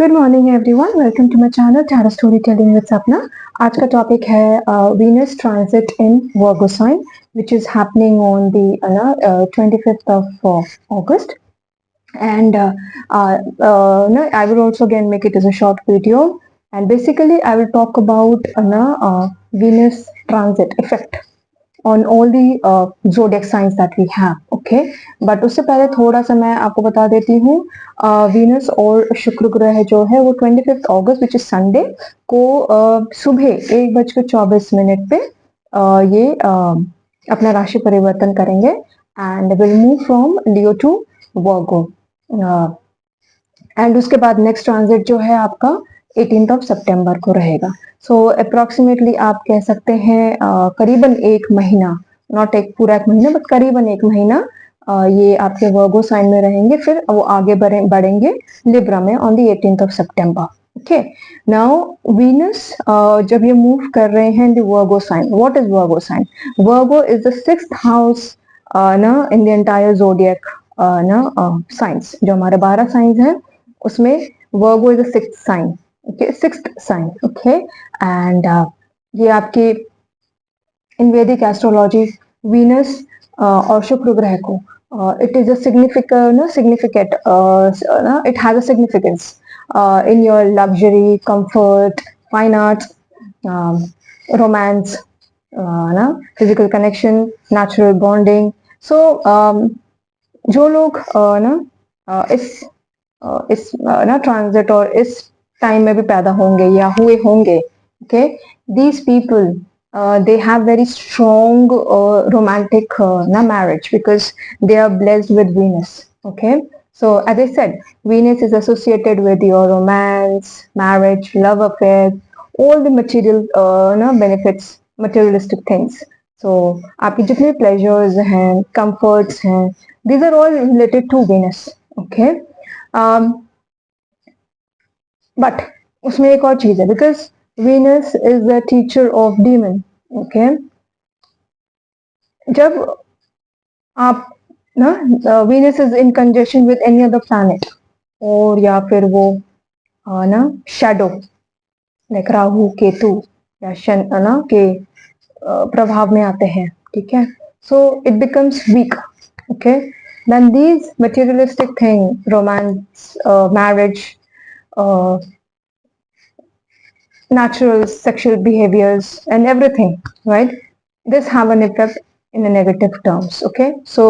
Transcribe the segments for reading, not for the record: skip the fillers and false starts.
Good morning everyone, welcome to my channel tarot storytelling with Sapna. आज का topic है Venus transit in Virgo sign which is happening on the 25th of August, and I will also again make it as a short video, and basically I will talk about Venus transit effect on all the zodiac signs that we have. Okay, but उससे पहले थोड़ा सा मैं आपको बता देती हूँ। Venus और शुक्र ग्रह जो है वो 25th August which is Sunday को सुबह 1:24 पे ये अपना राशि परिवर्तन करेंगे and will move from Leo to Virgo. And उसके बाद नेक्स्ट ट्रांजिट जो है आपका 18th सितंबर को रहेगा। सो अप्रोक्सीमेटली आप कह सकते हैं करीबन एक महीना, नॉट एक पूरा एक महीना बट करीबन एक महीना ये आपके वर्गो साइन में रहेंगे, फिर वो आगे बढ़ेंगे लिब्रा में ऑन दी 18th सितंबर। ओके, नाउ वीनस जब ये मूव कर रहे हैं the Virgo sign, what is Virgo sign? Virgo is the 6th house ना in the entire zodiac signs. जो हमारे 12 साइंस हैं उसमें Virgo is the 6th sign, okay, 6th sign, okay, and ये आपके इन वैदिक एस्ट्रोलॉजी वीनस और शुक्र ग्रह को it is a significant it has a significance in your luxury, comfort, fine arts, romance, physical connection, natural bonding. So जो लोग इस ना ट्रांजिट और इस टाइम में भी पैदा होंगे या हुए होंगे, okay, these people they have very strong romantic marriage because they are blessed with Venus. Okay, so as I said, Venus is associated with your romance, marriage, love affairs, all the material benefits, materialistic things. So आपकी जितने pleasures हैं, comforts हैं, these are all related to Venus. Okay, but उसमें एक और चीज है, because Venus is the teacher of demon. Okay, जब आप ना Venus is in conjunction with any other planet और या फिर वो ना शैडो लाइक राहु केतु या शन ना के प्रभाव में आते हैं, ठीक है, so it becomes week. Okay, then these materialistic thing, romance, marriage, natural sexual behaviors and everything, right, this have an effect in a negative terms. Okay, so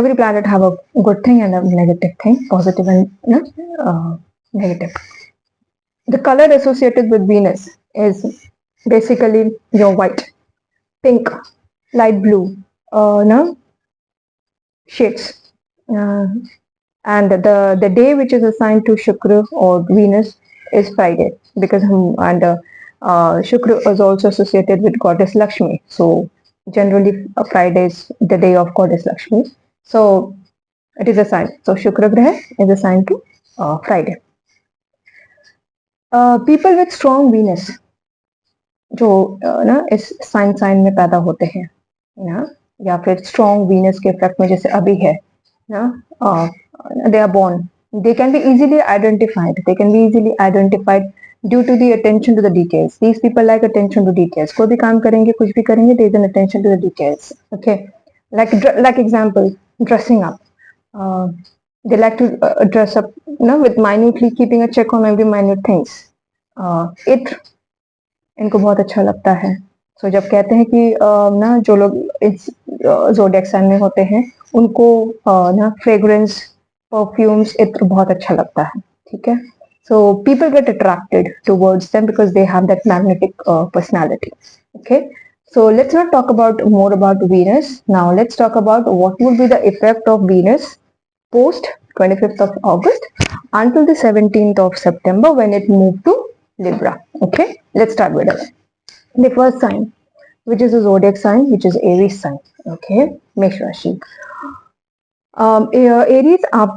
every planet have a good thing and a negative thing, positive and negative. The color associated with Venus is basically your white, pink, light blue shades, and the day which is assigned to Shukra or Venus is Friday, because Shukra is also associated with goddess Lakshmi. So generally Friday is the day of goddess Lakshmi. So it is assigned. So Shukra Graha is assigned to Friday. People with strong Venus जो ना इस sign में पैदा होते हैं ना, या फिर स्ट्रॉन्ग वीनस के इफेक्ट में जैसे अभी है ना, they are born, they can be easily identified due to the attention to the details. These people like attention to details. कोई भी काम करेंगे, कुछ भी करेंगे, there is an attention to the details. Okay, like example, dressing up. They like to dress up with minutely keeping a check on every minute things. It इनको बहुत अच्छा लगता है। सो जब कहते हैं कि ना जो लोग इस ज़ोडिएक साइन में होते हैं उनको ना फ्रेग्रेंस, परफ्यूम्स, इत्र बहुत अच्छा लगता है, ठीक है। So people get attracted towards them because they have that magnetic personality. Okay, so let's not talk about more about Venus, now let's talk about what would be the effect of Venus post 25th of August until the 17th of September when it moved to Libra. Okay, let's start with it. The first sign, which is a zodiac sign, which is Aries sign. Okay, Mesh Rashi. Aries, आप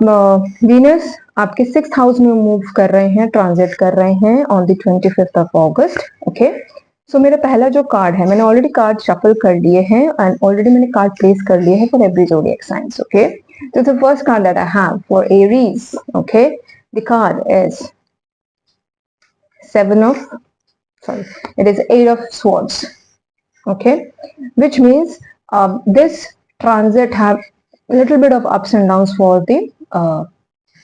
Venus आपके 6th house में move कर रहे हैं, transit कर रहे हैं on the 25th of August. Okay, सो मेरा पहला जो कार्ड है, मैंने ऑलरेडी कार्ड शफल कर लिए हैं एंड ऑलरेडी मैंने कार्ड प्लेस कर लिए हैं for every zodiac signs. Okay, so the first card that I have for Aries, okay, The card is it is Eight of Swords. Okay, which means this transit have a little bit of ups and downs for the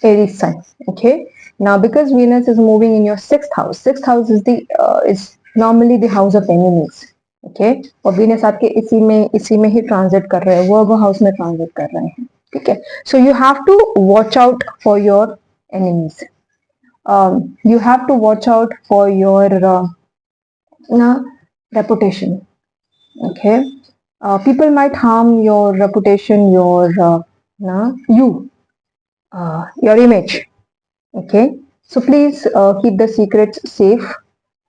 Aries sign. Okay, now because Venus is moving in your sixth house is normally the house of enemies. Okay, और Venus आपके इसी में ही transit कर रहे हैं, Virgo house में transit कर रहे हैं. ठीक है, so you have to watch out for your enemies. You have to watch out for your reputation. Okay, people might harm your reputation, your image. Okay, so please keep the secrets safe.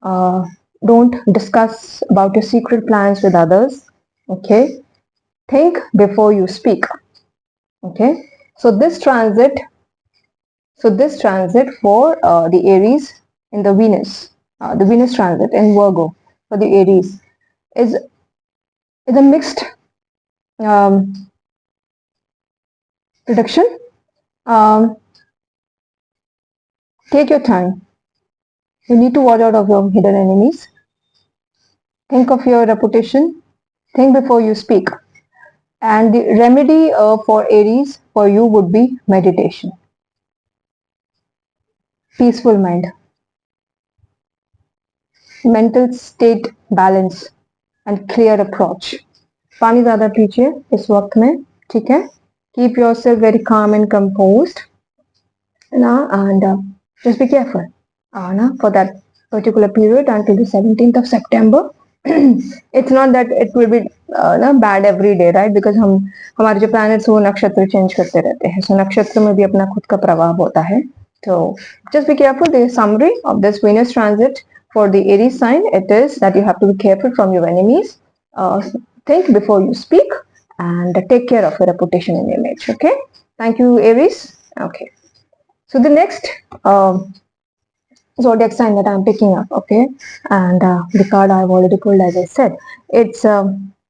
Don't discuss about your secret plans with others. Okay, think before you speak. Okay, so this transit for the Aries in the Venus transit in Virgo for the Aries is a mixed prediction. Take your time. You need to watch out of your hidden enemies. Think of your reputation. Think before you speak. And the remedy for Aries for you would be meditation. Peaceful mind. Mental state balance and clear approach. पानी ज़्यादा पीजिए इस वक्त में, ठीक है? Keep yourself very calm and composed. And just be careful for that particular period until the 17th of September. It's not that it will be bad every day, right? Because हमारे जो planets वो नक्षत्र change करते रहते हैं, so नक्षत्र में भी अपना खुद का प्रभाव होता है. So just be careful. The summary of this Venus transit for the Aries sign, it is that you have to be careful from your enemies. Think before you speak and take care of your reputation and image. Okay. Thank you, Aries. Okay. So the next zodiac sign that I'm picking up, okay, and the card I've already pulled, as I said, it's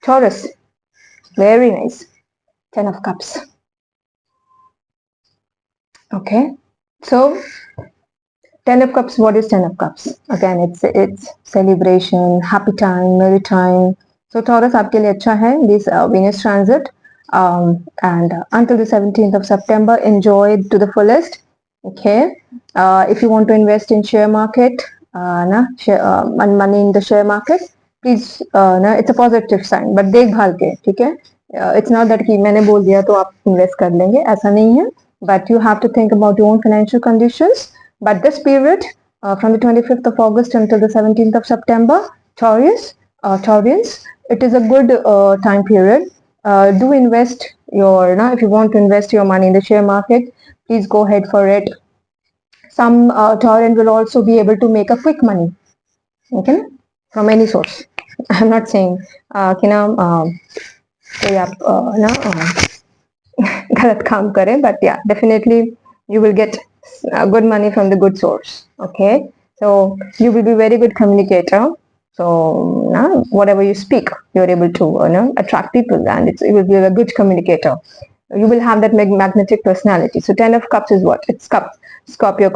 Taurus. Very nice. 10 of Cups. Okay, so 10 of Cups. What is 10 of Cups? Again, it's celebration, happy time, merry time. So Taurus आपके लिए अच्छा है this Venus transit, and until the 17th of September, enjoy it to the fullest. Okay, if you want to invest in share market, money in the share market, please, it's a positive sign, but देखभाल के, ठीक है? It's not that कि मैंने बोल दिया तो आप invest कर लेंगे, ऐसा नहीं है. But you have to think about your own financial conditions. But this period, from the 25th of August until the 17th of September, Taurians, it is a good time period. Do invest if you want to invest your money in the share market, please go ahead for it. Some Taurian will also be able to make a quick money, okay, from any source. I'm not saying कोई आप गलत काम करें, but yeah, definitely you will get good money from the good source. Okay, so you will be very good communicator. So whatever you speak, you're able to attract people, and you will be a good communicator. You will have that magnetic personality. So 10 of Cups is what? It's Scorpio,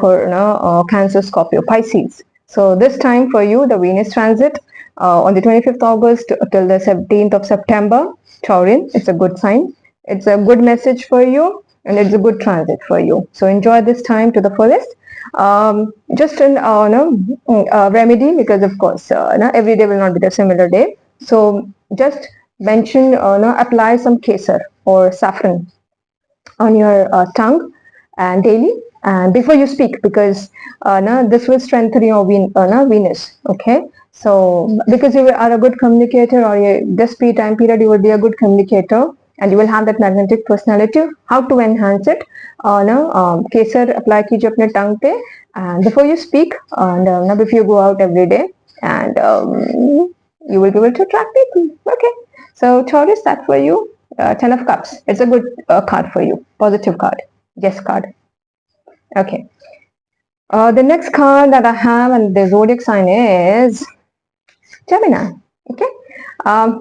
Cancer, Scorpio, Pisces. So this time for you, the Venus transit on the 25th August till the 17th of September, Taurian, it's a good sign. It's a good message for you, and it's a good transit for you. So enjoy this time to the fullest. Just an remedy, because of course every day will not be the similar day. So just mention apply some kesar or saffron on your tongue and daily and before you speak, because this will strengthen your Venus. Okay, so because you are a good communicator, or this time period you will be a good communicator and you will have that magnetic personality. How to enhance it? Kesar apply कीजिए अपने tongue पे, and before you speak, and if you go out every day, and you will be able to attract people. Okay, so Taurus, that's for you. 10 of Cups. It's a good card for you. Positive card. Yes card. Okay. The next card that I have and the zodiac sign is Gemini. Okay.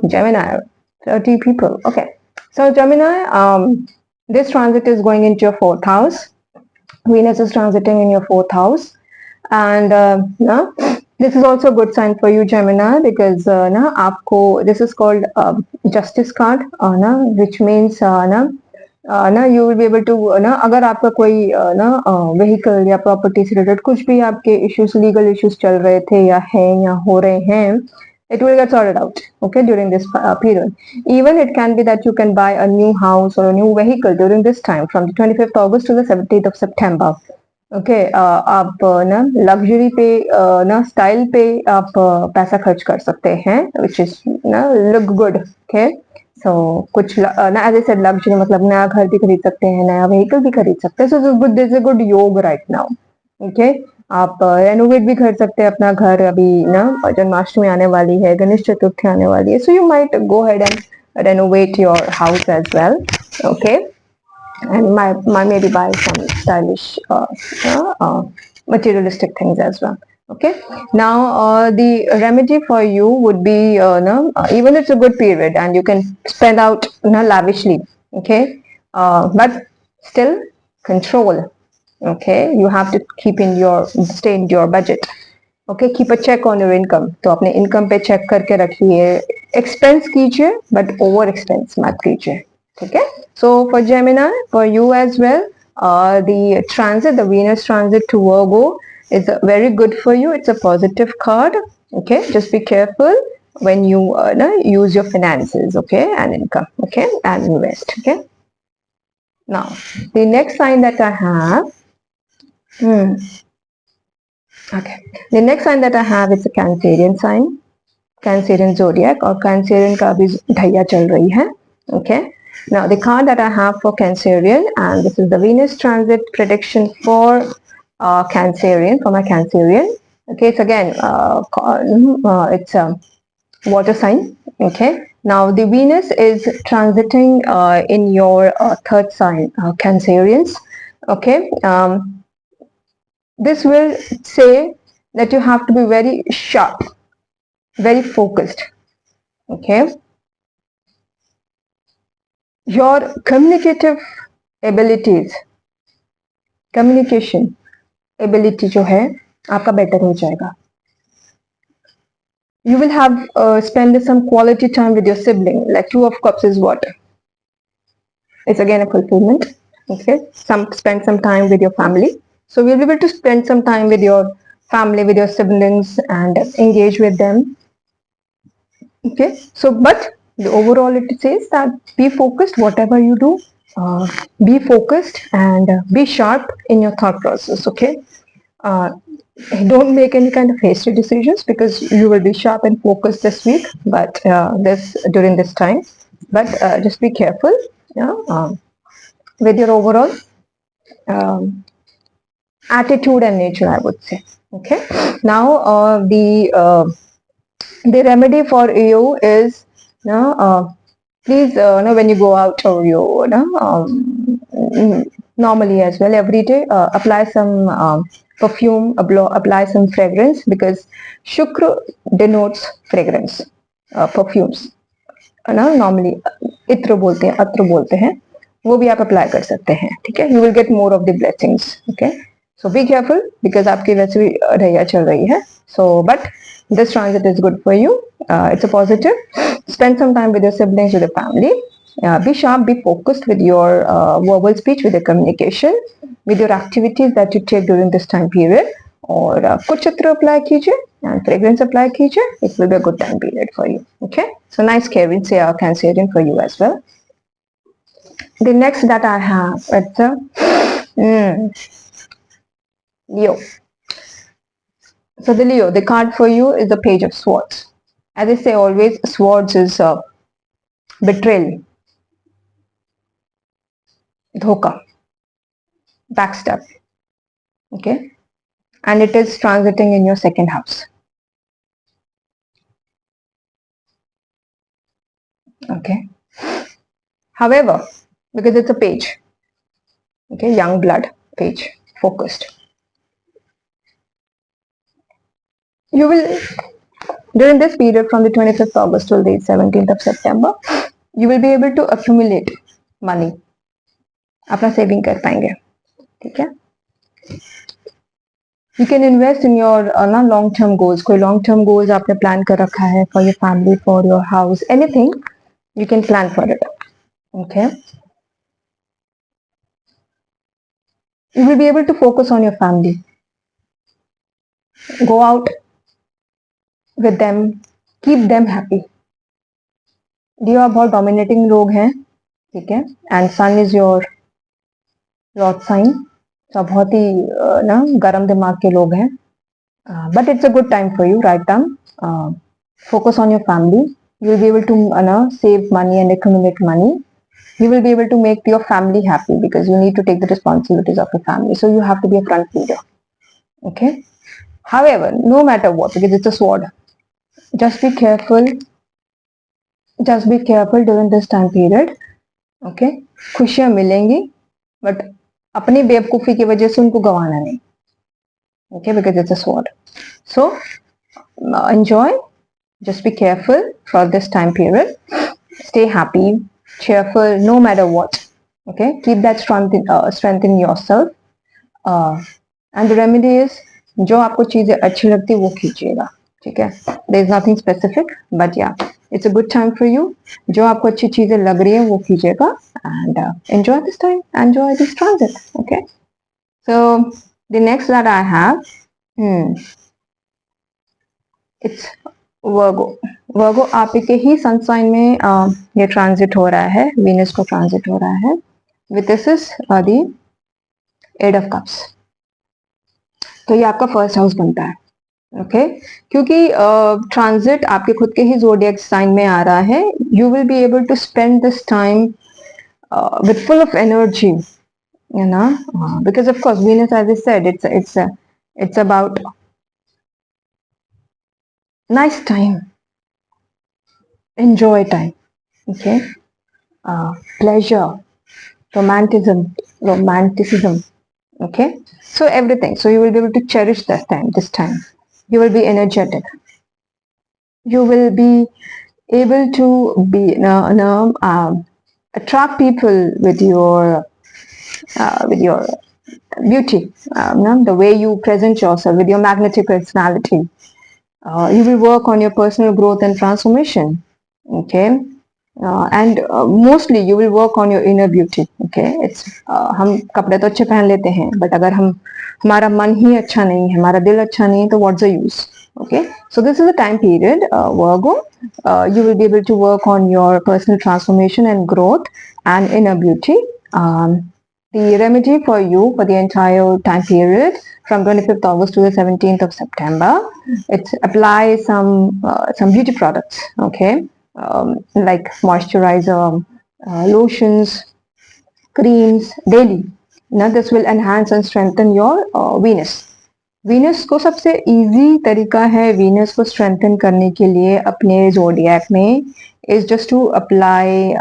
Gemini. 30 people. Okay. So Gemini, this transit is going into your 4th house. Venus is transiting in your 4th house, and this is also a good sign for you, Gemini, because this is called justice card, which means you will be able to अगर आपका कोई vehicle या property से related कुछ भी आपके issues, legal issues चल रहे थे या हैं या हो रहे हैं, it will get sorted out, okay, during this period. Even it can be that you can buy a new house or a new vehicle during this time, from the 25th August to the 17th of September. Okay आप ना luxury पे ना style पे आप पैसा खर्च कर सकते हैं, विच इज ना लुक गुड. ओके, सो कुछ ना एज आई सेड लग्जरी मतलब नया घर भी खरीद सकते हैं, नया व्हीकल भी खरीद सकते हैं. So good, this is a good योग राइट नाउ. ओके, आप रेनोवेट भी कर सकते हैं अपना घर. अभी ना जन्माष्टमी आने वाली है, गणेश चतुर्थी आने वाली है, so you might go head and renovate your house as well. Okay, and maybe buy some stylish materialistic things as well. Okay, now the remedy for you would be even it's a good period and you can spend out lavishly. Okay, but still control. Okay, you have to stay in your budget. Okay, keep a check on your income. तो अपने income पे check करके रखिए. Expense कीजिए but over expense मत कीजिए. ठीक है. So for Gemini, for you as well, the Venus transit to Virgo is very good for you. It's a positive card. Okay, just be careful when you use your finances, okay, and income, okay, and invest. Okay. Now the next sign that I have. Okay, the next sign that I have is a Cancerian sign, Cancerian zodiac, और Cancerian का भी ढैया चल रही है. Okay, now the card that I have for Cancerian, and this is the Venus transit prediction for Cancerian, for my Cancerian. Okay, it's again it's a water sign. Okay, now the Venus is transiting in your 3rd sign, Cancerians. Okay, this will say that you have to be very sharp, very focused. Okay, your communicative abilities, communication ability जो है आपका better हो जाएगा. You will have spend some quality time with your sibling, like 2 of cups is water. It's again a fulfillment. Okay, spend some time with your family. So we'll be able to spend some time with your family, with your siblings, and engage with them. Okay, so but the overall it says that be focused whatever you do. Be focused and be sharp in your thought process. Okay, don't make any kind of hasty decisions because you will be sharp and focused this week, but during this time. But just be careful, with your overall attitude and nature, I would say. Okay, now the remedy for you is please when you go out or you normally as well every day, apply some perfume, apply some fragrance, because Shukra denotes fragrance, perfumes. Normally इत्र बोलते हैं, अत्र बोलते हैं, वो भी आप apply कर सकते हैं. ठीक है, you will get more of the blessings. Okay, so be careful because आपकी वैसे भी ढैया चल रही है. So but this transit is good for you. It's a positive. Spend some time with your siblings, with your family. Be sharp, be focused with your verbal speech, with your communication, with your activities that you take during this time period. और कुछ चित्र apply कीजिए and fragrance apply कीजिए. It will be a good time period for you. Okay, so nice Kevin, say Cancerian for you as well. The next that I have, it's Leo. So the Leo, the card for you is the Page of Swords. As I say always, swords is betrayal, dhoka, backstab. Okay, and it is transiting in your 2nd house. Okay, however, because it's a page, okay, young blood page, focused, you will during this period from the 25th August till the 17th of September, you will be able to accumulate money. अपना saving कर पाएंगे. ठीक है, You can invest in your ना long term goals. कोई long term goals आपने plan कर रखा है for your family, for your house, anything you can plan for it. Okay. You will be able to focus on your family. Go out with them. Keep them happy. Leo आप बहुत dominating लोग हैं, ठीक है? And sun is your lord sign. तो आप बहुत ही ना गरम दिमाग के लोग हैं. But it's a good time for you right now. Focus on your family. You will be able to save money and accumulate money. You will be able to make your family happy because you need to take the responsibilities of your family. So you have to be a front leader. Okay. However, no matter what, because it's a sword, just be careful. Just be careful during this time period. Okay. खुशियां मिलेंगी, but अपनी बेवकूफी की वजह से उनको गंवाना नहीं. Okay, because it's a sword. So enjoy. Just be careful for this time period. Stay happy, cheerful, no matter what. Okay, keep that strength in yourself. And the remedy is, जो आपको चीजें अच्छी लगती है वो कीजिएगा, ठीक है? There is nothing specific, but yeah, it's a good time for you. जो आपको अच्छी चीजें लग रही है वो कीजिएगा and enjoy this time, enjoy this transit. Okay, so the next that I have, it's वर्गो. वर्गो आपके ही सन साइन में ये ट्रांजिट हो रहा है, वीनस को ट्रांजिट हो रहा है. With this is the eight of cups. तो ये आपका फर्स्ट हाउस बनता है. ओके, क्योंकि ट्रांजिट आपके खुद के ही ज़ोडिएक साइन में आ रहा है. You will be able to spend this time with full of energy, you know, because of course Venus, as I said, it's about nice time, enjoy time. Okay, pleasure, romanticism. Okay, so everything. So you will be able to cherish this time. You will be energetic. You will be able to be attract people with your beauty, the way you present yourself, with your magnetic personality. You will work on your personal growth and transformation. Okay, and mostly you will work on your inner beauty. Okay, it's हम कपड़े तो अच्छे पहन लेते हैं, but अगर हमारा मन ही अच्छा नहीं है, हमारा दिल अच्छा नहीं है, तो what's the use? Okay, so this is the time period, Virgo. You will be able to work on your personal transformation and growth and inner beauty. The remedy for you for the entire time period from 25th August to the 17th of September, it's apply some beauty products. Okay, like moisturizer, lotions, creams daily. Now this will enhance and strengthen your Venus. Venus को सबसे easy तरीका है Venus को strengthen करने के लिए अपने zodiac में is just to apply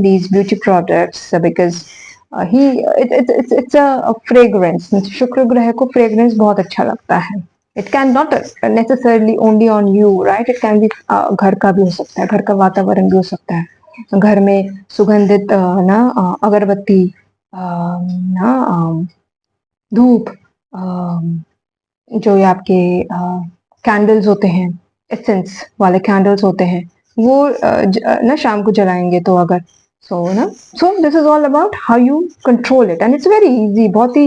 these beauty products, because it's a fragrance. शुक्र ग्रह को फ्रेग्रेंस बहुत अच्छा लगता है. It can not necessarily only on you, right? It can be घर का भी हो सकता है, घर का वातावरण भी हो सकता है. घर में सुगंधित अगरबत्ती, धूप, जो ये आपके कैंडल्स होते हैं, एसेंस वाले कैंडल्स होते हैं, वो ना शाम को जलाएंगे तो अगर so this is all about how you control it, and it's very easy. बहुत ही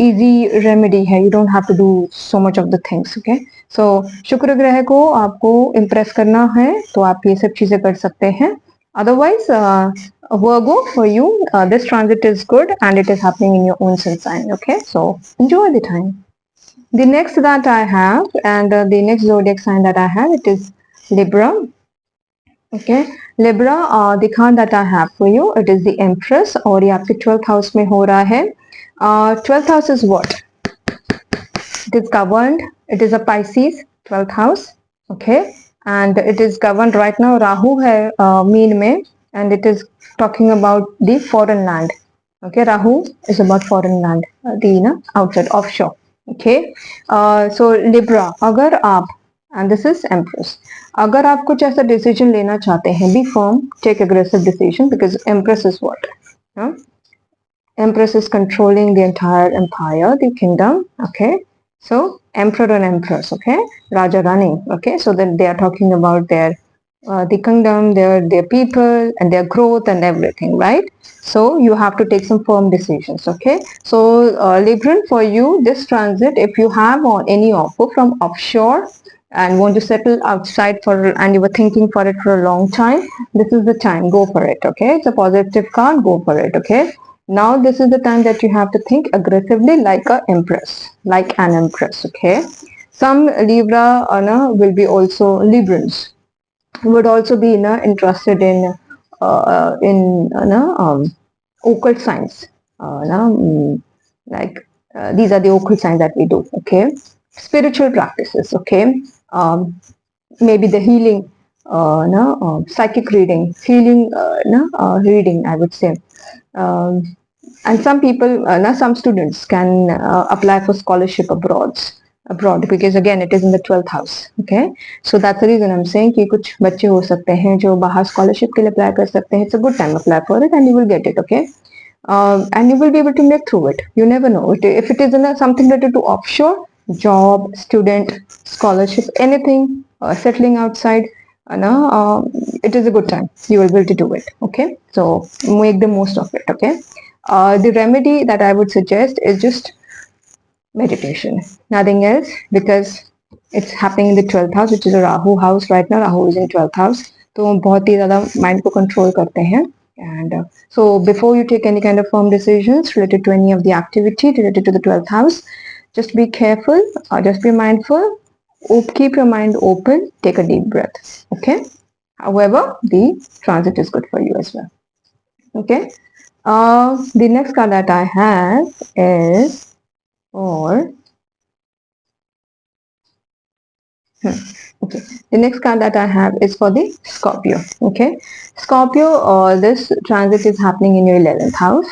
इजी रेमेडी है. You don't have to do so much of the things. Okay, so शुक्र ग्रह को आपको इम्प्रेस करना है तो आप ये सब चीजें कर सकते हैं. Otherwise, Virgo, for you, this transit is good and it is happening in your own sun sign. Okay, so enjoy the time. The next that I have, and the next zodiac sign that I have, it is Libra. Okay, Libra, the card that I have for you, it is the Empress, और ये आपके 12th house में हो रहा है. 12th house is what? It is governed. It is a Pisces 12th house. Okay, and it is governed right now. Rahu है mean में, and it is talking about the foreign land. Okay, Rahu is about foreign land, the outside, offshore. Okay, so Libra, अगर आप, and this is Empress, अगर आप कुछ ऐसा decision लेना चाहते हैं, be firm, take aggressive decision, because Empress is what? Empress is controlling the entire empire, the kingdom. Okay, so emperor and empress. Okay, Raja Rani. Okay, so then they are talking about their the kingdom, their people, and their growth and everything, right? So you have to take some firm decisions. Okay, so Libran, for you, this transit, if you have on any offer from offshore and want to settle outside for, and you were thinking for it for a long time, this is the time. Go for it. Okay, it's a positive card. Go for it. Okay. Now this is the time that you have to think aggressively like a empress, like an empress. Okay. Some Libra will be also Librans would also be interested in occult science. Like these are the occult science that we do. Okay, spiritual practices. Okay, maybe the healing, psychic reading, healing, reading. I would say. And some people, some students can apply for scholarship abroad because again it is in the 12th house. Okay, so that's the reason I'm saying कि कुछ बच्चे हो सकते हैं जो बाहर scholarship के लिए apply कर सकते हैं. It's a good time, apply for it and you will get it. Okay, and you will be able to make through it. You never know. If it is something related to offshore, job, student, scholarship, anything, settling outside, it is a good time. You will be able to do it. Okay, so make the most of it. Okay, the remedy that I would suggest is just meditation, nothing else, because it's happening in the 12th house, which is a Rahu house right now. Rahu is in 12th house, तो बहुत ही ज़्यादा mind को control करते हैं. And so before you take any kind of firm decisions related to any of the activity related to the 12th house, just be careful, just be mindful, keep your mind open, take a deep breath. Okay. However, the transit is good for you as well. Okay. The next card that I have is for okay, the next card that I have is for the Scorpio. Okay, Scorpio, this transit is happening in your 11th house.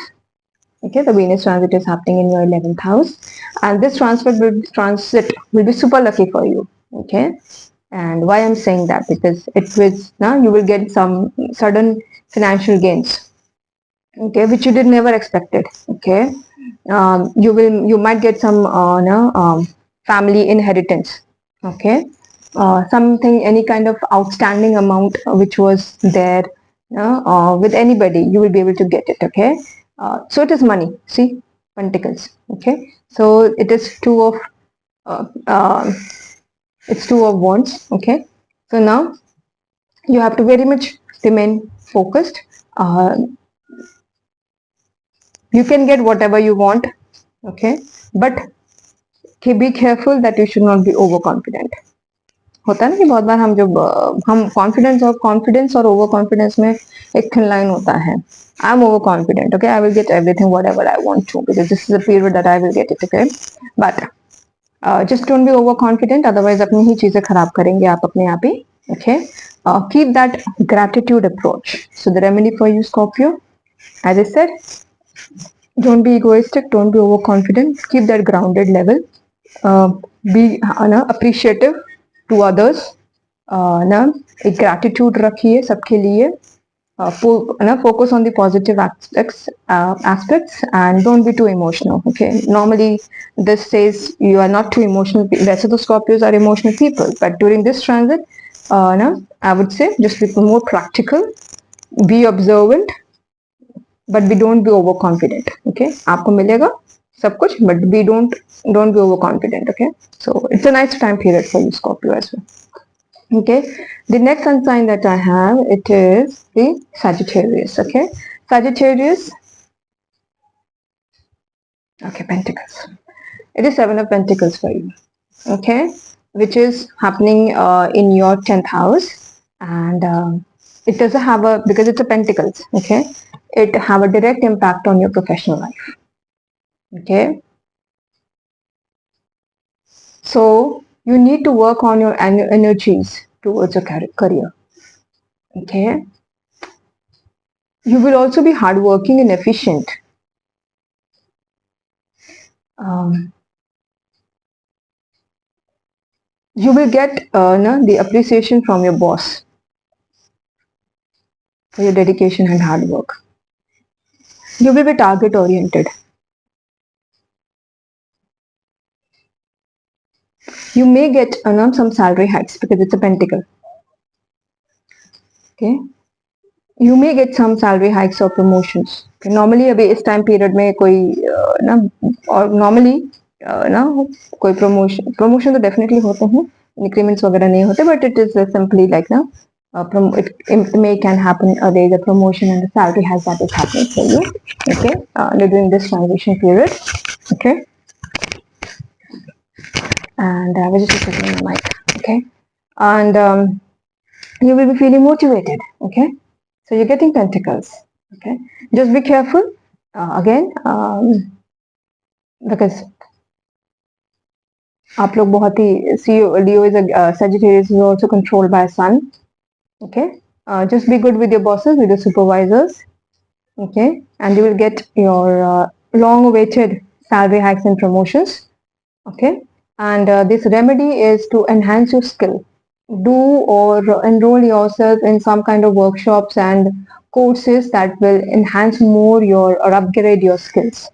Okay, the Venus transit is happening in your 11th house, and this transit will be super lucky for you. Okay, and why I'm saying that, because it was now you will get some sudden financial gains. Okay, which you did never expected. Okay, you might get some family inheritance. Okay, something, any kind of outstanding amount which was there with anybody, you will be able to get it. Okay, so it is money. See, pentacles. Okay, so it is uh, uh, it's two of wands. Okay, so now you have to very much remain focused. You can get whatever you want. Okay, but be careful that you should not be overconfident. होता है ना कि बहुत बार हम confidence और over confidence में एक thin line होता है. I am over confident. Okay, I will get everything whatever I want to because this is the period that I will get it. Okay, but just don't be over confident, otherwise अपनी ही चीजें खराब करेंगे आप अपने आप ही. ओके, keep that gratitude approach. So the remedy for you, Scorpio, as I said, don't be egoistic, don't be overconfident, keep that grounded level, be appreciative to others, ना एक gratitude रखिए सबके लिए, focus on the positive aspects and don't be too emotional. Okay, normally this says you are not too emotional. वैसे तो Scorpios are emotional people, but during this transit, I would say just be more practical, be observant, but we don't be overconfident. Okay, आपको मिलेगा सब कुछ, but we don't be overconfident. Okay, so it's a nice time period for you, Scorpio, as well. Okay, the next sun sign that I have, it is the Sagittarius. Okay, Sagittarius. Okay, Pentacles. It is Seven of Pentacles for you. Okay, which is happening in your 10th house, and it doesn't have a, because it's a Pentacles. Okay, it have a direct impact on your professional life. Okay, so you need to work on your energies towards your career. Okay, you will also be hardworking and efficient. You will get the appreciation from your boss for your dedication and hard work. You will be target oriented. You may get some salary hikes because it's a pentacle. Okay. You may get some salary hikes or promotions. Normally अभी इस time period में कोई ना और normally ना कोई promotion तो definitely होते हैं, increments वगैरह नहीं होते, but it is simply like ना it may can happen there is a promotion and a salary hike that is happening for you. Okay, during this transition period. Okay, and I was just checking my mic. Okay, and you will be feeling motivated. Okay, so you're getting pentacles. Okay, just be careful again because आप लोग बहुत ही Leo is a Sagittarius is also controlled by Sun. Okay, just be good with your bosses, with your supervisors. Okay, and you will get your long-awaited salary hikes and promotions. Okay, and this remedy is to enhance your skill. Do or enroll yourself in some kind of workshops and courses that will enhance more your or upgrade your skills.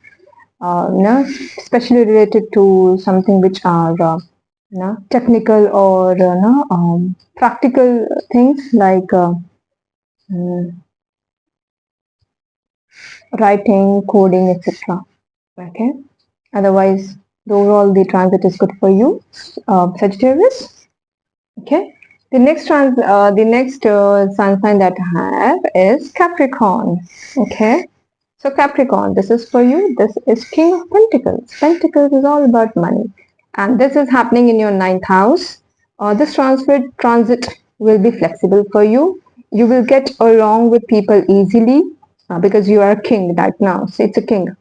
Especially related to something which are technical or practical things like writing, coding, etc. Okay. Otherwise, overall, the transit is good for you, Sagittarius. Okay. The next sun sign that I have is Capricorn. Okay. So Capricorn, this is for you. This is King of Pentacles. Pentacles is all about money, and this is happening in your 9th house. This transit will be flexible for you. You will get along with people easily because you are a king right now. So it's a king,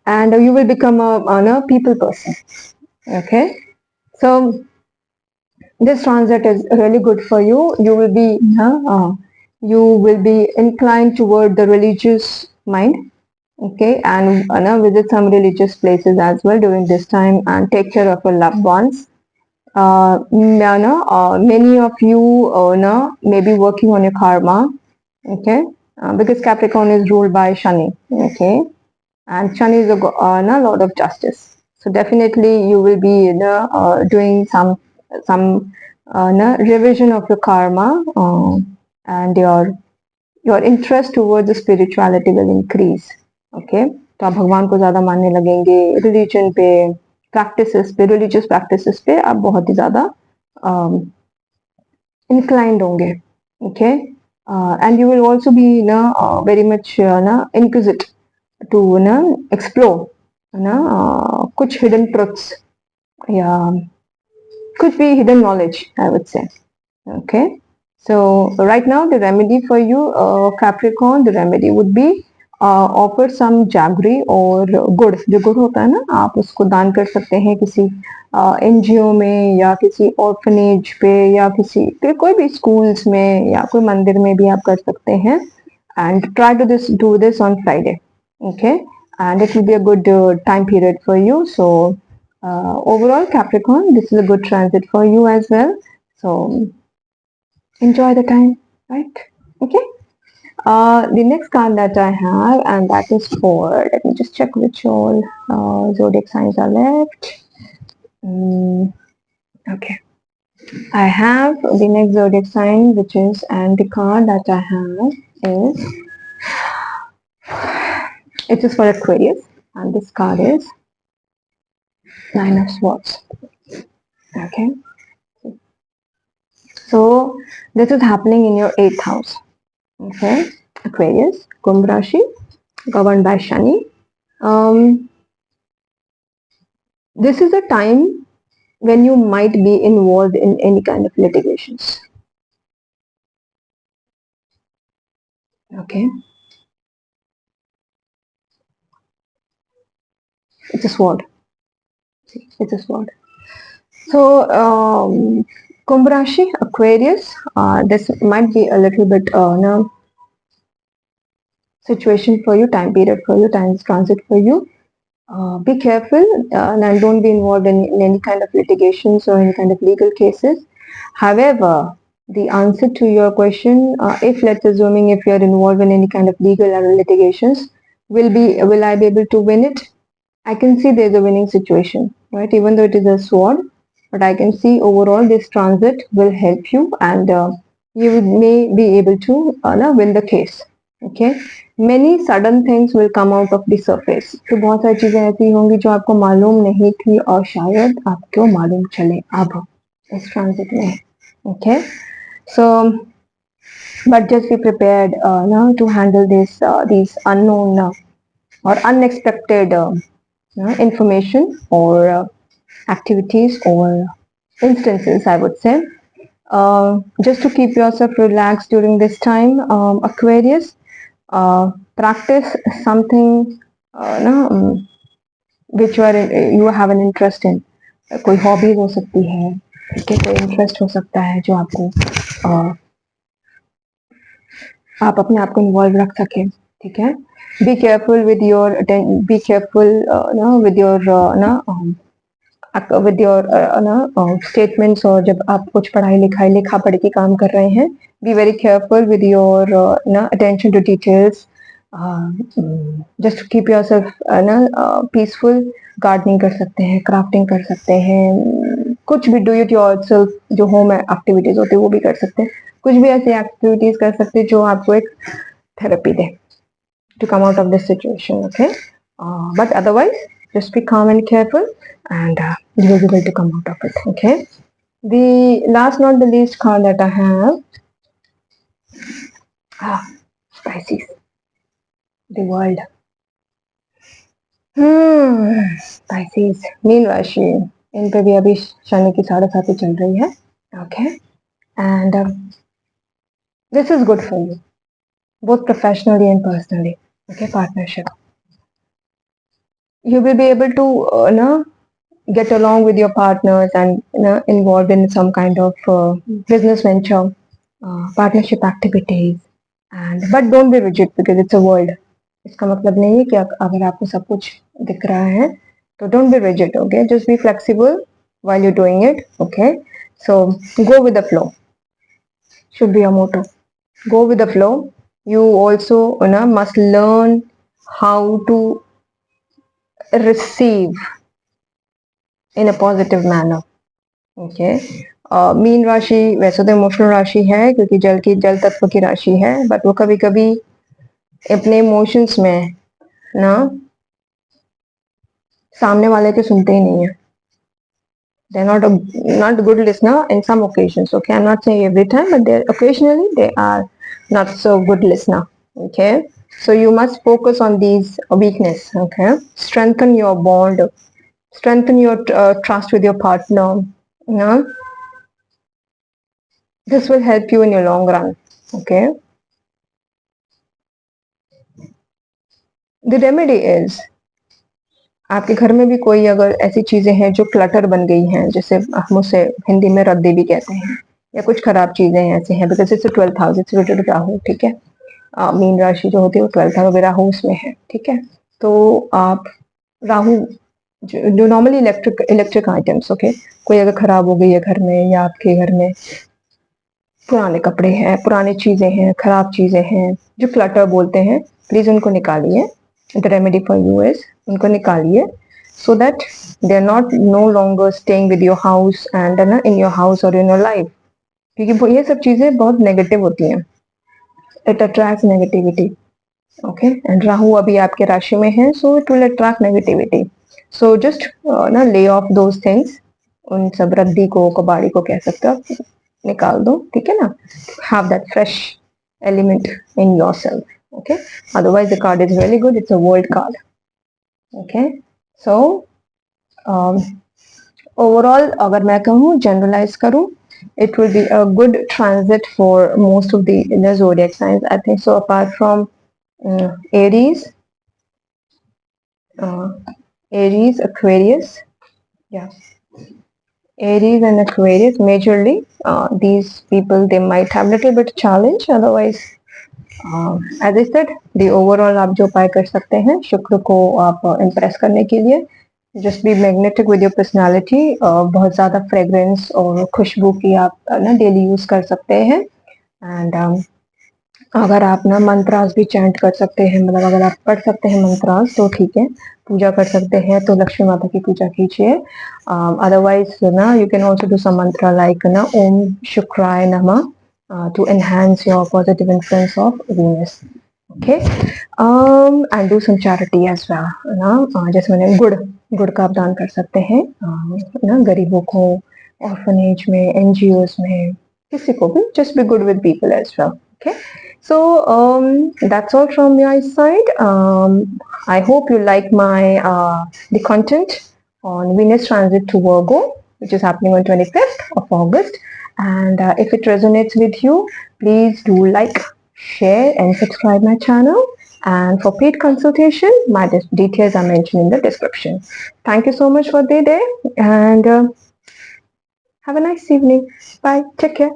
and you will become a people person. Okay, so this transit is really good for you. You will be inclined toward the religious mind. Okay, and visit some religious places as well during this time and take care of your loved ones. Many of you may be working on your karma. Okay, because Capricorn is ruled by Shani. Okay, and Shani is a lord of justice. So definitely you will be doing some revision of your karma and your interest towards the spirituality will increase. Okay, तो आप भगवान को ज्यादा मानने लगेंगे, religion पे, practices पे, religious practices पे आप बहुत ही ज्यादा inclined होंगे. Okay, and you will also be very much inquisitive to explore कुछ hidden truths या could be hidden knowledge, I would say. Okay, so right now the remedy for you, Capricorn, the remedy would be offer some jaggery और गुड़. जो गुड़ होता है ना, आप उसको दान कर सकते हैं किसी NGO में या किसी ऑर्फनेज पे या किसी कोई भी स्कूल्स में या कोई मंदिर में भी आप कर सकते हैं. And try to do this on Friday. Okay, and it will be a good time period for you. So overall, Capricorn, this is a good transit for you as well. So enjoy the time, right? Okay. The next card that I have, and that is for, let me just check which all zodiac signs are left. Okay. I have the next zodiac sign, which is, and the card that I have is, it is for Aquarius, and this card is Nine of Swords. Okay. So this is happening in your 8th house. Okay, Aquarius, Kumbh Rashi, governed by Shani. This is a time when you might be involved in any kind of litigations. Okay, it's a sword. See, it's a sword. So Kumbh Rashi, Aquarius, this might be a little bit situation for you, time period for you, time transit for you. Be careful and don't be involved in any kind of litigations or any kind of legal cases. However, the answer to your question, if let's assuming if you're involved in any kind of legal or litigations, will I be able to win it? I can see there's a winning situation, right? Even though it is a sword, but I can see overall this transit will help you, and you may be able to win the case. Okay, many sudden things will come out of the surface. तो बहुत सारी चीजें ऐसी होंगी जो आपको मालूम नहीं थी और शायद आपको मालूम चले अब इस ट्रांजिट में. Okay, so but just be prepared now to handle this these unknown or unexpected information or activities or instances, I would say. Just to keep yourself relaxed during this time, Aquarius, practice something which you have an interest in. कोई hobbies हो सकती है, ठीक है, कोई interest हो सकता है जो आपको आप अपने आप को इन्वॉल्व रख सके. ठीक है, be careful with your statements. और जब आप कुछ पढ़ाई लिखाई लिखा पढ़ी के काम कर रहे हैं, be very careful with your attention to details. Just to keep yourself peaceful. Gardening कर सकते हैं, क्राफ्टिंग कर सकते हैं, कुछ भी डू इट योर सेल्फ. जो होम एक्टिविटीज होती है वो भी कर सकते हैं. कुछ भी ऐसी एक्टिविटीज कर सकते हैं जो आपको एक therapy they to come out of this situation. Okay, but otherwise just be calm and careful, and you will be able to come out of it. Okay, the last not the least card that I have, Pisces, the world. Pisces, mean राशि, इन पे भी अभी शनि की 7.5 चल रही है. Okay, and this is good for you both professionally and personally. Okay, partnership. You will be able to get along with your partners and involved in some kind of business venture, partnership activities. And but don't be rigid because it's a world. इसका मतलब नहीं है कि अगर आपको सब कुछ दिख रहा है तो don't be rigid. Okay, just be flexible while you're doing it. Okay, so go with the flow should be your motto. Go with the flow. You also must learn how to receive in a positive manner. Okay, mean राशि वैसे तो emotional राशि है क्योंकि जल तत्व की राशि है, बट वो कभी कभी अपने इमोशंस में ना सामने वाले के सुनते ही नहीं है. They're not a good listener in some occasions. Okay, I'm not saying every time, but occasionally they are not so good listener. Okay, so you must focus on these weakness. Okay, strengthen your bond, strengthen your trust with your partner. This will help you in your long run. Okay, the remedy is, आपके घर में भी कोई अगर ऐसी चीजें हैं जो क्लटर बन गई हैं, जैसे हम उसे हिंदी में रद्दी भी कहते हैं, या कुछ खराब चीजें ऐसे हैं, because it's 12th house, it's related to Rahu. ठीक है, मीन राशि जो होती है वो 12th हाउस राहु उसमें है. ठीक है, तो आप राहु जो नॉर्मली इलेक्ट्रिक आइटम्स, ओके, कोई अगर खराब हो गई है घर में, या आपके घर में पुराने कपड़े हैं, पुरानी चीजें हैं, खराब चीजें हैं जो क्लटर बोलते हैं, प्लीज उनको निकालिए. The remedy for you is, उनको निकालिए so that they are not no longer staying with your house and in your house or in your life, क्योंकि ये सब चीजें बहुत नेगेटिव होती हैं. it attracts negativity. Okay, and Rahu अभी आपके राशि में है, so it will attract negativity. So just lay off those things. उन सब रद्दी को, कबाड़ी को कह सकते हो, निकाल दो. ठीक है ना, have that fresh element in yourself. Okay, otherwise the card is really good. It's a world card. Okay, so overall अगर मैं कहूँ, generalize करूँ, it will be a good transit for most of the zodiac signs, I think so, apart from Aries, Aquarius. Yeah, Aries and Aquarius majorly. These people, they might have little bit challenge. Otherwise, as I said, the overall आप जो उपाय कर सकते हैं शुक्र को आप impress करने के लिए, just be magnetic with your personality. बहुत ज़्यादा फ्रेग्रेंस और खुशबू की आप डेली यूज कर सकते हैं. एंड अगर आप ना मंत्रास भी चैंट कर सकते हैं, मतलब अगर आप पढ़ सकते हैं मंत्रास तो ठीक है, पूजा कर सकते हैं तो लक्ष्मी माता की पूजा कीजिए। अदरवाइज ना you can also do some mantra like ना ओम शुक्राय नमः to enhance your positive influence of Venus. Okay, and do some charity as well ना, जैसे मैंने गुड़ का आप दान कर सकते हैं ना, गरीबों को, ऑर्फनेज में, एनजीओज में, किसी को भी, just be good with people as well. Okay, so that's all from my side. I hope you like my the content on Venus transit to Virgo, which is happening on 25th of August. And if it resonates with you, please do like, share, and subscribe my channel. And for paid consultation, my details are mentioned in the description. Thank you so much for the day, and have a nice evening. Bye. Take care.